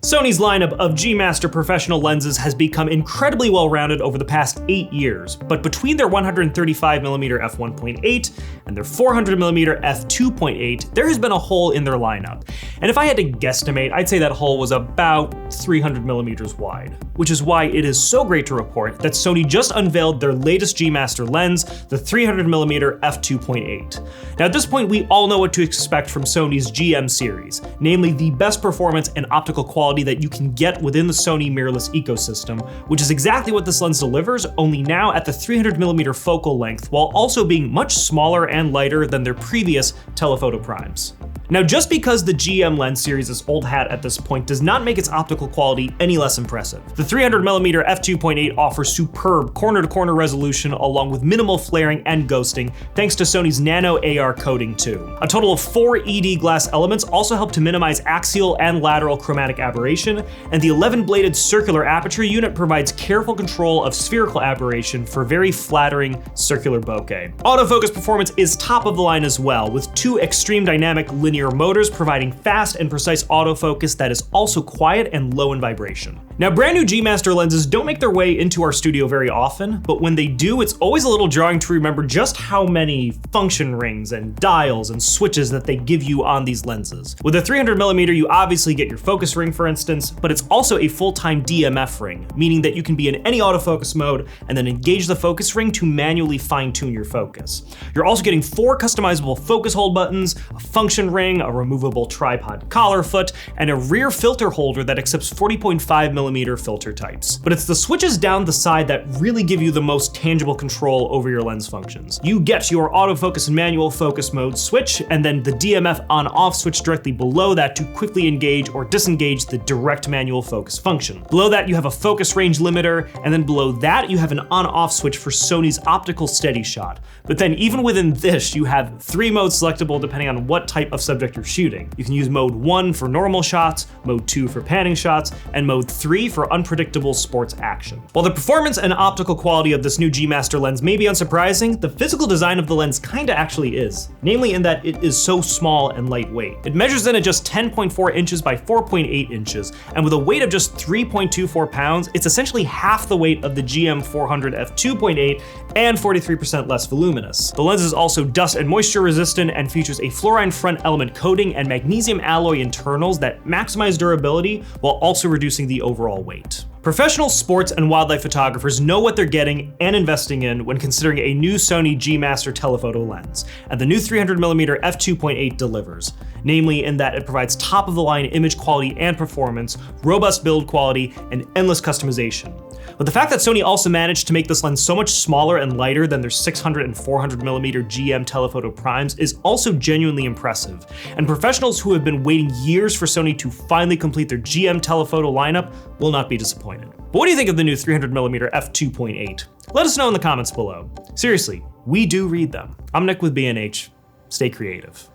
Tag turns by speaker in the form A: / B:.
A: Sony's lineup of G-Master professional lenses has become incredibly well-rounded over the past 8 years, but between their 135mm f1.8 and their 400mm f2.8, there has been a hole in their lineup. And if I had to guesstimate, I'd say that hole was about 300mm wide, which is why it is so great to report that Sony just unveiled their latest G-Master lens, the 300mm f2.8. Now at this point, we all know what to expect from Sony's GM series, namely the best performance and optical quality that you can get within the Sony mirrorless ecosystem, which is exactly what this lens delivers, only now at the 300mm focal length, while also being much smaller and lighter than their previous telephoto primes. Now, just because the GM lens series is old hat at this point does not make its optical quality any less impressive. The 300mm f2.8 offers superb corner-to-corner resolution along with minimal flaring and ghosting thanks to Sony's nano AR coating too. A total of 4 ED glass elements also help to minimize axial and lateral chromatic aberration, and the 11-bladed circular aperture unit provides careful control of spherical aberration for very flattering circular bokeh. Autofocus performance is top of the line as well, with 2 extreme dynamic linear motors providing fast and precise autofocus that is also quiet and low in vibration. Now, brand new G-Master lenses don't make their way into our studio very often, but when they do, it's always a little jarring to remember just how many function rings and dials and switches that they give you on these lenses. With a 300mm, you obviously get your focus ring, for instance, but it's also a full-time DMF ring, meaning that you can be in any autofocus mode and then engage the focus ring to manually fine-tune your focus. You're also getting 4 customizable focus hold buttons, a function ring, a removable tripod collar foot, and a rear filter holder that accepts 40.5mm filter types. But it's the switches down the side that really give you the most tangible control over your lens functions. You get your autofocus and manual focus mode switch, and then the DMF on-off switch directly below that to quickly engage or disengage the direct manual focus function. Below that, you have a focus range limiter, and then below that, you have an on-off switch for Sony's optical steady shot. But then even within this, you have 3 modes selectable depending on what type of subject you're shooting. You can use mode 1 for normal shots, mode 2 for panning shots, and mode 3 for unpredictable sports action. While the performance and optical quality of this new G-Master lens may be unsurprising, the physical design of the lens kinda actually is, namely in that it is so small and lightweight. It measures in at just 10.4 inches by 4.8 inches, and with a weight of just 3.24 pounds, it's essentially half the weight of the GM 400 f2.8 and 43% less voluminous. The lens is also dust and moisture resistant and features a fluorine front element coating and magnesium alloy internals that maximize durability while also reducing the overall weight. Professional sports and wildlife photographers know what they're getting and investing in when considering a new Sony G-Master telephoto lens, and the new 300mm f2.8 delivers, namely in that it provides top-of-the-line image quality and performance, robust build quality, and endless customization. But the fact that Sony also managed to make this lens so much smaller and lighter than their 600 and 400mm GM telephoto primes is also genuinely impressive, and professionals who have been waiting years for Sony to finally complete their GM telephoto lineup will not be disappointed. But what do you think of the new 300mm f2.8? Let us know in the comments below. Seriously, we do read them. I'm Nick with B&H. Stay creative.